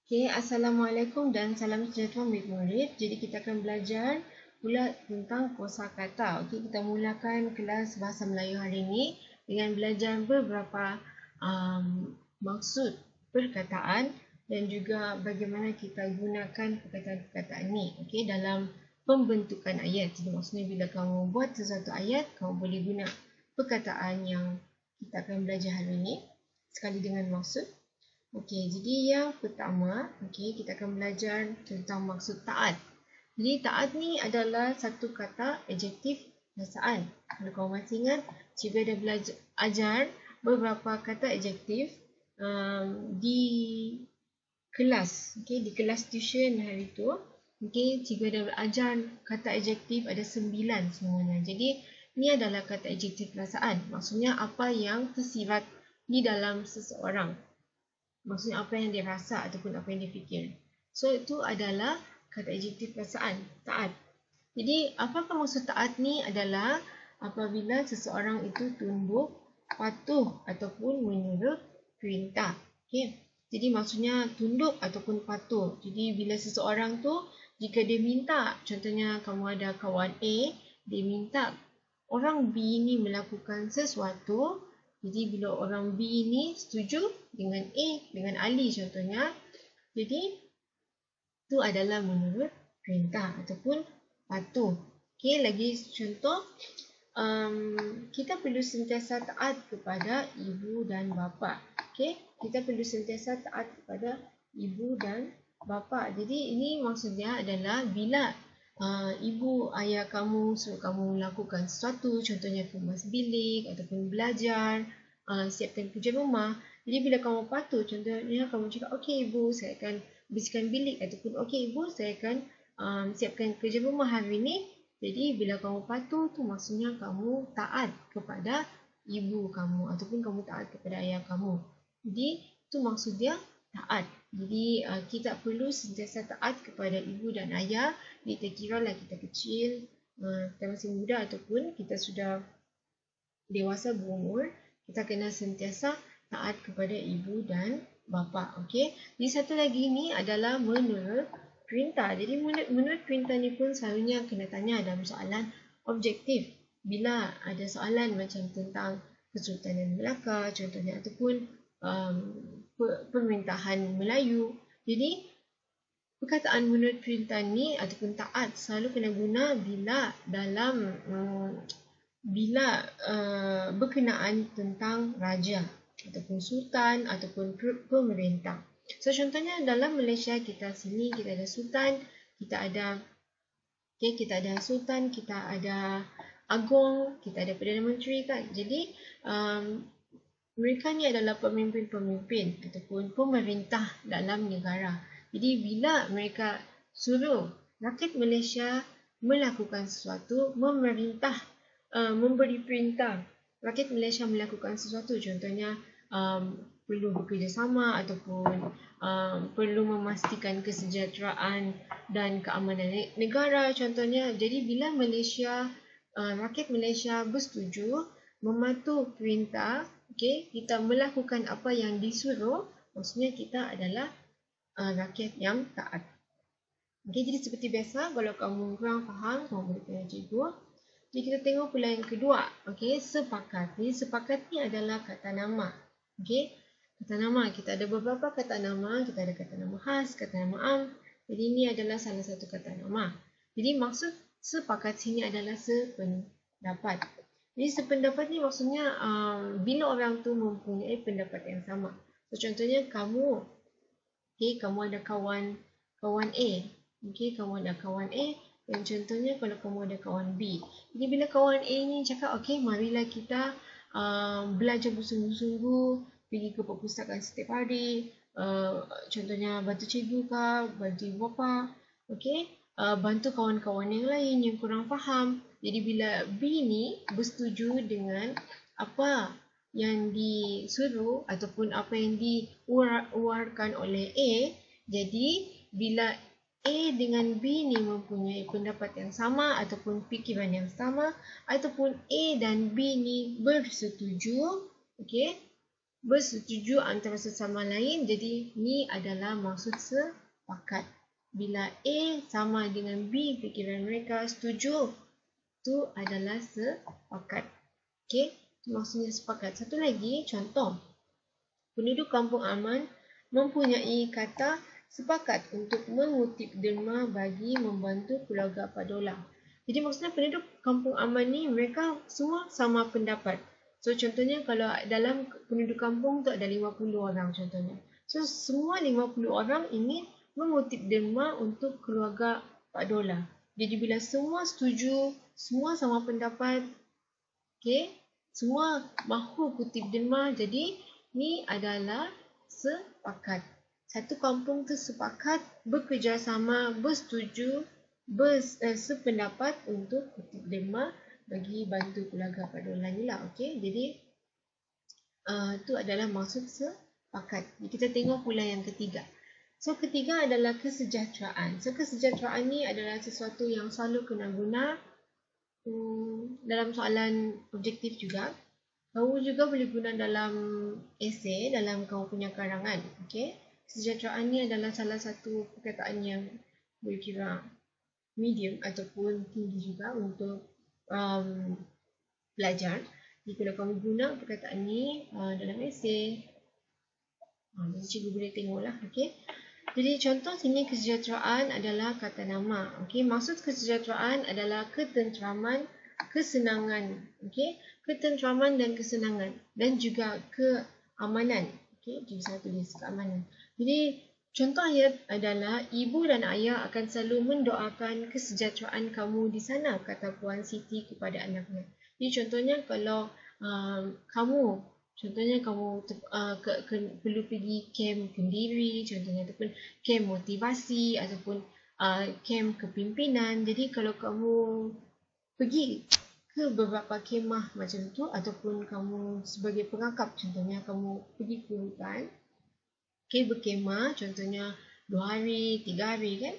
Okay, Assalamualaikum dan salam sejahtera murid-murid. Jadi kita akan belajar pula tentang kosakata. Okay, kita mulakan kelas Bahasa Melayu hari ini dengan belajar beberapa maksud perkataan dan juga bagaimana kita gunakan perkataan-perkataan ini okay, dalam pembentukan ayat. Jadi maksudnya bila kamu buat sesuatu ayat, kamu boleh guna perkataan yang kita akan belajar hari ini sekali dengan maksud. Okey, jadi yang pertama, kita akan belajar tentang maksud taat. Jadi taat ni adalah satu kata adjektif perasaan. Kalau kau masih ingat, cikgu ada belajar ajar beberapa kata adjektif di kelas, di kelas tuition hari tu. Cikgu ada ajar kata adjektif ada 9 semuanya. Jadi ni adalah kata adjektif perasaan. Maksudnya apa yang tersirat di dalam seseorang. Maksudnya apa yang dia rasa ataupun apa yang dia fikir. So itu adalah kata adjektif perasaan, taat. Jadi apakah maksud taat ni adalah apabila seseorang itu tunduk, patuh ataupun menurut perintah. Okay. Jadi maksudnya tunduk ataupun patuh. Jadi bila seseorang tu jika dia minta, contohnya kamu ada kawan A, dia minta orang B ni melakukan sesuatu. Jadi bila orang B ni setuju dengan A, dengan Ali contohnya, jadi itu adalah menurut perintah ataupun patuh. Okey, lagi contoh, kita perlu sentiasa taat kepada ibu dan bapa. Okey, kita perlu sentiasa taat kepada ibu dan bapa. Jadi ini maksudnya adalah bila ibu ayah kamu suruh kamu melakukan sesuatu, contohnya kemas bilik ataupun belajar, siapkan kerja rumah. Jadi bila kamu patuh, contohnya kamu cakap, okey ibu, saya akan bersihkan bilik ataupun okey ibu, saya akan siapkan kerja rumah hari ini. Jadi bila kamu patuh tu maksudnya kamu taat kepada ibu kamu ataupun kamu taat kepada ayah kamu. Jadi itu maksud dia taat. Jadi kita perlu sentiasa taat kepada ibu dan ayah. Kita kira lah kita kecil, kita masih muda ataupun kita sudah dewasa berumur, kita kena sentiasa taat kepada ibu dan bapa. Okey. Jadi satu lagi ni adalah menurut perintah. Jadi menurut perintah ni pun selalunya kena tanya dalam soalan objektif. Bila ada soalan macam tentang Kesultanan Melaka contohnya ataupun pemerintahan Melayu. Jadi perkataan menurut perintah ni ataupun taat selalu kena guna bila dalam berkenaan tentang raja ataupun sultan ataupun pemerintah. So contohnya dalam Malaysia kita sini kita ada sultan, kita ada sultan, kita ada agong, kita ada perdana menteri kan. Jadi mereka ni adalah pemimpin-pemimpin ataupun pemerintah dalam negara. Jadi bila mereka suruh rakyat Malaysia melakukan sesuatu, memberi perintah rakyat Malaysia melakukan sesuatu, contohnya perlu bekerjasama ataupun perlu memastikan kesejahteraan dan keamanan negara contohnya. Jadi bila rakyat Malaysia bersetuju mematuhi perintah, kita melakukan apa yang disuruh, maksudnya kita adalah rakyat yang taat. Jadi seperti biasa, kalau kamu kurang faham, kamu boleh tanya cikgu. Jadi kita tengok pula yang kedua, sepakat. Jadi sepakat ni adalah kata nama. Kata nama, kita ada beberapa kata nama, kita ada kata nama khas, kata nama am. Jadi ini adalah salah satu kata nama. Jadi maksud sepakat sini adalah sependapat. Jadi sependapat ni maksudnya bila orang tu mempunyai pendapat yang sama. So contohnya kamu ada kawan A. Kamu ada kawan A. Dan contohnya kalau kamu ada kawan B. Jadi bila kawan A ni cakap, marilah kita belajar bersungguh-sungguh, pergi ke perpustakaan setiap hari. Contohnya bantu cikgu ke, bantu ibu bapa. Bantu kawan-kawan yang lain yang kurang faham. Jadi bila B ni bersetuju dengan apa yang disuruh ataupun apa yang diuarkan oleh A, jadi bila A dengan B ni mempunyai pendapat yang sama ataupun fikiran yang sama ataupun A dan B ni bersetuju, bersetuju antara sesama lain. Jadi ni adalah maksud sepakat. Bila A sama dengan B, fikiran mereka setuju, itu adalah sepakat. Okey, itu maksudnya sepakat. Satu lagi contoh. Penduduk kampung aman mempunyai kata sepakat untuk mengutip derma bagi membantu keluarga Pak Dola. Jadi maksudnya penduduk kampung aman ni mereka semua sama pendapat. So contohnya kalau dalam penduduk kampung tu ada 50 orang contohnya. So semua 50 orang ingin mengutip derma untuk keluarga Pak Dola. Jadi bila semua setuju, semua sama pendapat, okey, semua mahu kutip derma, jadi ni adalah sepakat. Satu kampung tu sepakat, bekerjasama, bersetuju, sependapat untuk kutip derma bagi bantu keluarga Pak Dola ni lah. Okey, jadi itu adalah maksud sepakat. Kita tengok pula yang ketiga. So ketiga adalah kesejahteraan. So kesejahteraan ni adalah sesuatu yang selalu kena guna dalam soalan objektif juga. Kamu juga boleh guna dalam esei, dalam kamu punya karangan. Okey, kesejahteraan ni adalah salah satu perkataan yang boleh kira medium ataupun tinggi juga untuk belajar. Jadi kalau kamu guna perkataan ni dalam esei, jadi cikgu boleh tengoklah. Okey. Jadi contoh sini kesejahteraan adalah kata nama. Okey, maksud kesejahteraan adalah ketenteraman, kesenangan. Okey, ketenteraman dan kesenangan dan juga keamanan. Okey, jadi saya tulis keamanan. Jadi contoh ayat adalah ibu dan ayah akan selalu mendoakan kesejahteraan kamu di sana, kata Puan Siti kepada anaknya. Jadi contohnya kalau kamu perlu pergi kem kendiri contohnya, ataupun kem motivasi ataupun kem kepimpinan. Jadi kalau kamu pergi ke beberapa kemah macam tu, ataupun kamu sebagai pengakap, contohnya kamu pergi ke hutan, berkemah contohnya 2 hari, 3 hari kan,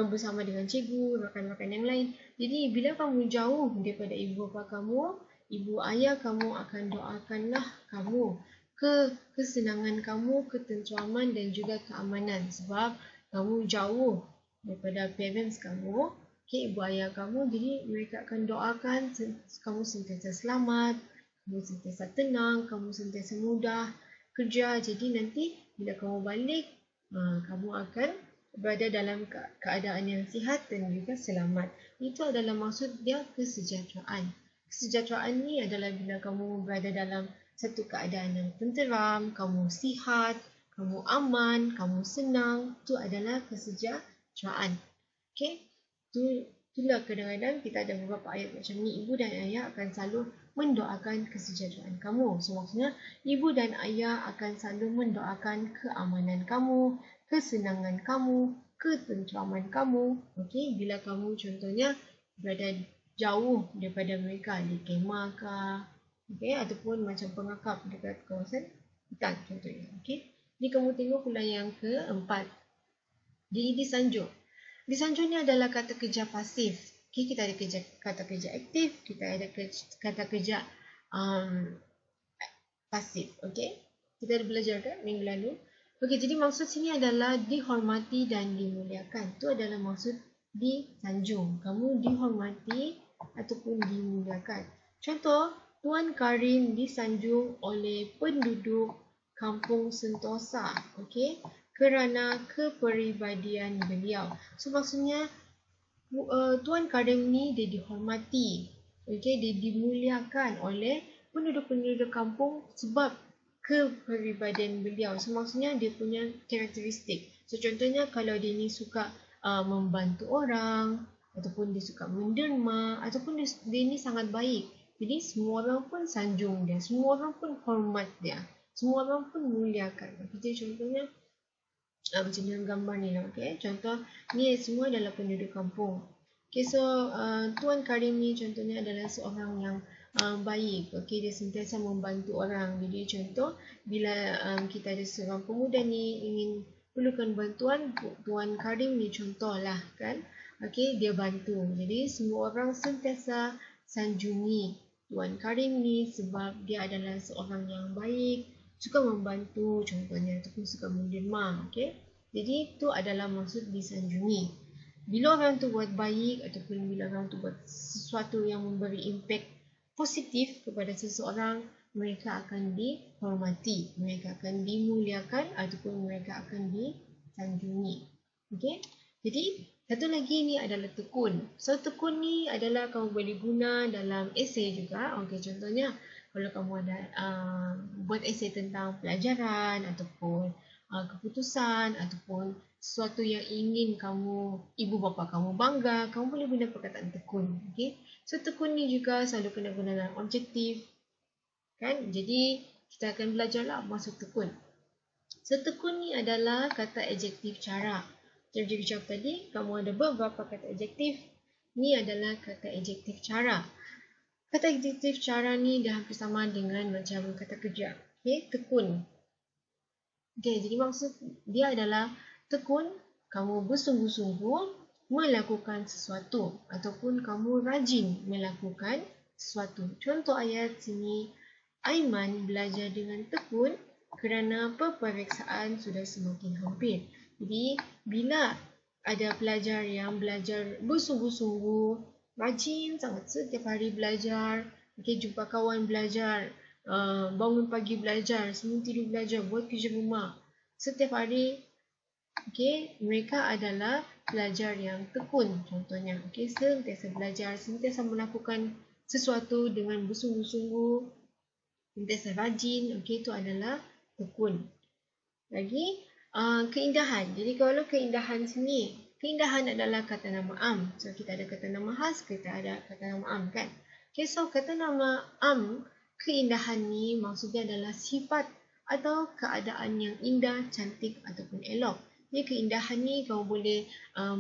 bersama dengan cikgu, rakan-rakan yang lain. Jadi bila kamu jauh daripada ibu bapa kamu, ibu ayah kamu akan doakanlah kamu kesenangan kamu, ketenteraman dan juga keamanan, sebab kamu jauh daripada parents kamu, ibu ayah kamu. Jadi mereka akan doakan kamu sentiasa selamat, kamu sentiasa tenang, kamu sentiasa mudah kerja. Jadi nanti bila kamu balik, kamu akan berada dalam keadaan yang sihat dan juga selamat. Itu adalah maksud dia kesejahteraan. Kesejahteraan ni adalah bila kamu berada dalam satu keadaan yang tenteram, kamu sihat, kamu aman, kamu senang. Itu adalah kesejahteraan. Okey? Itulah kadang-kadang kita ada beberapa ayat macam ni. Ibu dan ayah akan selalu mendoakan kesejahteraan kamu. So maksudnya ibu dan ayah akan selalu mendoakan keamanan kamu, kesenangan kamu, ketenteraman kamu. Okey, bila kamu contohnya berada jauh daripada mereka di kemah ke, okey, ataupun macam pengakap dekat kawasan hutan contohnya. Okey, ni kamu tengok pula yang keempat. Disanjung. Disanjung ni adalah kata kerja pasif. Okay, kita ada kata kerja aktif, kita ada kata kerja pasif. Okay, kita ada belajar kan minggu lalu. Okay, jadi maksud sini adalah dihormati dan dimuliakan. Itu adalah maksud disanjung. Kamu dihormati ataupun dimuliakan. Contoh, Tuan Karim disanjung oleh penduduk Kampung Sentosa. Okay, kerana kepribadian beliau. So maksudnya Tuan Karim ni dia dihormati, okay, dia dimuliakan oleh penduduk-penduduk kampung sebab kepribadian beliau. So maksudnya dia punya karakteristik. So contohnya kalau dia ni suka membantu orang, ataupun dia suka menderma, ataupun dia ni sangat baik, jadi semua orang pun sanjung dia, semua orang pun hormat dia, semua orang pun muliakan. Jadi contohnya macam dalam gambar ni, okay? Contoh ni semua adalah penduduk kampung. Okay, so Tuan Karim ni contohnya adalah seorang yang baik. Okay, dia sentiasa membantu orang. Jadi contoh bila kita ada seorang pemuda ni ingin perlukan bantuan, Tuan Karim ni contohlah kan. Okay, dia bantu. Jadi semua orang sentiasa sanjungi Tuan Karim ni sebab dia adalah seorang yang baik, suka membantu contohnya, ataupun suka menderma. Okay? Jadi itu adalah maksud disanjungi. Bila orang tu buat baik ataupun bila orang tu buat sesuatu yang memberi impak positif kepada seseorang, mereka akan dihormati, mereka akan dimuliakan ataupun mereka akan disanjungi. Okay? Jadi satu lagi ni adalah tekun. So tekun ni adalah kamu boleh guna dalam esei juga. Okay, contohnya kalau kamu ada buat esei tentang pelajaran ataupun keputusan ataupun sesuatu yang ingin kamu, ibu bapa kamu bangga, kamu boleh guna perkataan tekun. Okay? So tekun ni juga selalu kena guna dalam objektif, kan? Jadi kita akan belajarlah maksud tekun. So tekun ni adalah kata adjektif cara. Jadi jawab tadi, kamu ada beberapa kata adjektif. Ni adalah kata adjektif cara. Kata adjektif cara ni dah hampir sama dengan macam kata kerja. Okay, tekun. Okay, jadi maksud dia adalah tekun, kamu bersungguh-sungguh melakukan sesuatu ataupun kamu rajin melakukan sesuatu. Contoh ayat sini, Aiman belajar dengan tekun kerana peperiksaan sudah semakin hampir. Jadi, bila ada pelajar yang belajar bersungguh-sungguh, rajin sangat setiap hari belajar, okay, jumpa kawan belajar, bangun pagi belajar, sebelum tidur belajar, buat kerja rumah, setiap hari, okay, mereka adalah pelajar yang tekun contohnya. Okay, sentiasa belajar, sentiasa melakukan sesuatu dengan bersungguh-sungguh, sentiasa rajin, okay, itu adalah tekun. Lagi, keindahan. Jadi kalau keindahan sini, keindahan adalah kata nama am. So kita ada kata nama khas, kita ada kata nama am, kan? Okay, so kata nama am, keindahan ni maksudnya adalah sifat atau keadaan yang indah, cantik ataupun elok. Jadi keindahan ni kamu boleh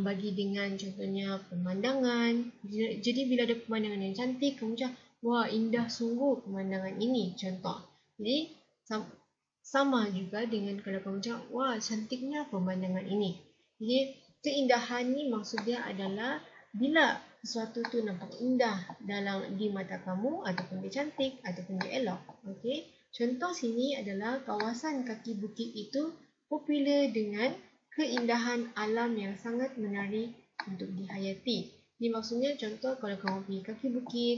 bagi dengan contohnya pemandangan. Jadi bila ada pemandangan yang cantik, kamu macam, wah, indah sungguh pemandangan ini, contoh. Jadi sama juga dengan kalau kamu cakap, wah, cantiknya pemandangan ini. Jadi, keindahan ni maksudnya adalah bila sesuatu tu nampak indah di mata kamu ataupun dia cantik ataupun dia elok. Okay? Contoh sini adalah kawasan kaki bukit itu popular dengan keindahan alam yang sangat menarik untuk dihayati. Ini maksudnya contoh kalau kamu pergi kaki bukit,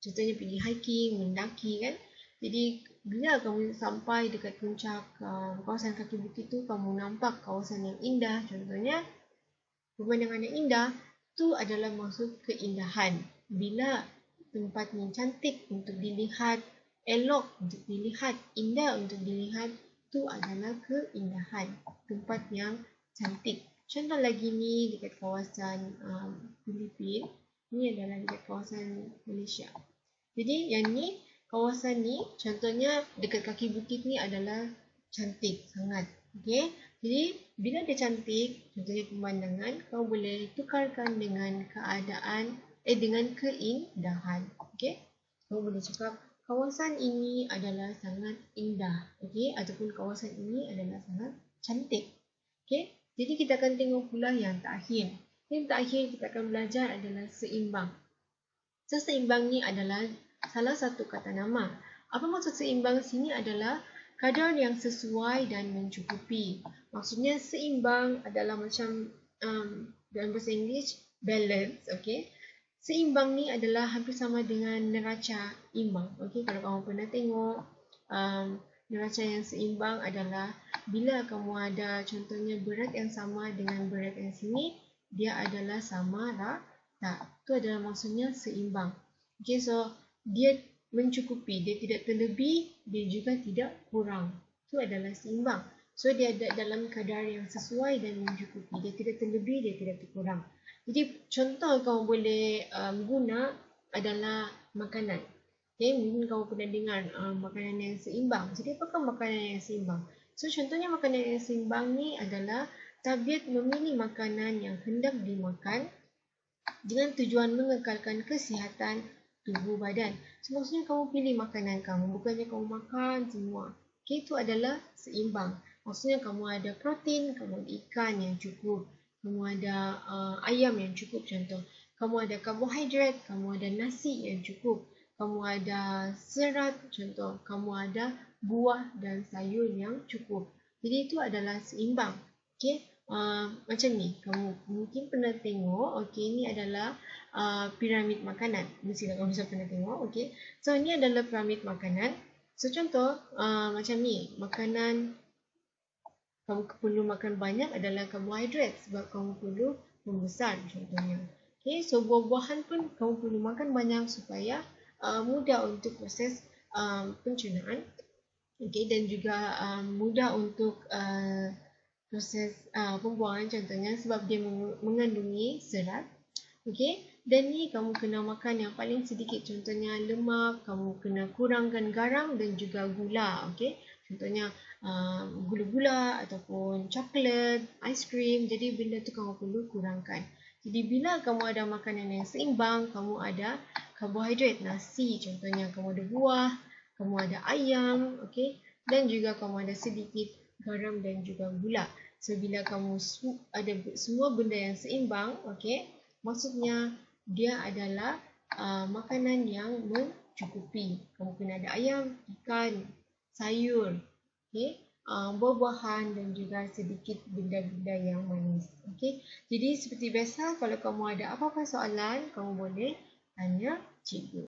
contohnya pergi hiking, mendaki, kan? Jadi bila kamu sampai dekat puncak kawasan kaki bukit tu, kamu nampak kawasan yang indah, contohnya pemandangan yang indah, tu adalah maksud keindahan. Bila tempat ni cantik untuk dilihat, elok untuk dilihat, indah untuk dilihat, tu adalah keindahan, tempat yang cantik. Contoh lagi ni dekat kawasan Filipina, ni adalah dekat kawasan Malaysia. Jadi yang ni, kawasan ni, contohnya dekat kaki bukit ni adalah cantik sangat. Okay? Jadi, bila dia cantik, contohnya pemandangan, kamu boleh tukarkan dengan keadaan, dengan keindahan. Okay? Kamu boleh cakap, kawasan ini adalah sangat indah. Okay? Ataupun kawasan ini adalah sangat cantik. Okay? Jadi, kita akan tengok pula yang terakhir. Yang terakhir kita akan belajar adalah seimbang. So, seimbang ni adalah salah satu kata nama. Apa maksud seimbang sini adalah kadar yang sesuai dan mencukupi. Maksudnya seimbang adalah macam dalam bahasa Inggeris balance, okay? Seimbang ni adalah hampir sama dengan neraca imbang. Okay, kalau kamu pernah tengok neraca yang seimbang adalah bila kamu ada contohnya berat yang sama dengan berat yang sini, dia adalah sama rata. Itu adalah maksudnya seimbang. Okay, so dia mencukupi, dia tidak terlebih, dia juga tidak kurang. Itu adalah seimbang. So dia ada dalam kadar yang sesuai dan mencukupi. Dia tidak terlebih, dia tidak terkurang. Jadi contoh kamu boleh guna adalah makanan. Okay, mungkin kamu pernah dengar makanan yang seimbang. Jadi apakah makanan yang seimbang? So contohnya makanan yang seimbang ni adalah tabiat memilih makanan yang hendak dimakan dengan tujuan mengekalkan kesihatan tubuh badan. So, maksudnya kamu pilih makanan kamu, bukannya kamu makan semua. Okay, itu adalah seimbang. Maksudnya kamu ada protein, kamu ada ikan yang cukup, kamu ada ayam yang cukup contoh. Kamu ada karbohidrat, kamu ada nasi yang cukup, kamu ada serat contoh, kamu ada buah dan sayur yang cukup. Jadi itu adalah seimbang. Okey, macam ni. Kamu mungkin pernah tengok. Okey, ini adalah piramid makanan. Mestilah kamu sudah pernah tengok. Okey, so ini adalah piramid makanan. So contoh macam ni, makanan kamu perlu makan banyak adalah karbohidrat sebab kamu perlu membesar contohnya. Okay, so buah-buahan pun kamu perlu makan banyak supaya mudah untuk proses pencernaan. Okay, dan juga mudah untuk proses pembuangan contohnya sebab dia mengandungi serat. Okay, dan ni kamu kena makan yang paling sedikit, contohnya lemak, kamu kena kurangkan garam dan juga gula. Okay, contohnya gula-gula ataupun coklat, aiskrim, jadi benda tu kamu perlu kurangkan. Jadi bila kamu ada makanan yang seimbang, kamu ada karbohidrat, nasi contohnya, kamu ada buah, kamu ada ayam, okay, dan juga kamu ada sedikit garam dan juga gula. So bila kamu ada semua benda yang seimbang, okay, maksudnya dia adalah makanan yang mencukupi. Kamu kena ada ayam, ikan, sayur, okay, buah-buahan dan juga sedikit benda-benda yang manis. Okay. Jadi seperti biasa, kalau kamu ada apa-apa soalan, kamu boleh tanya cikgu.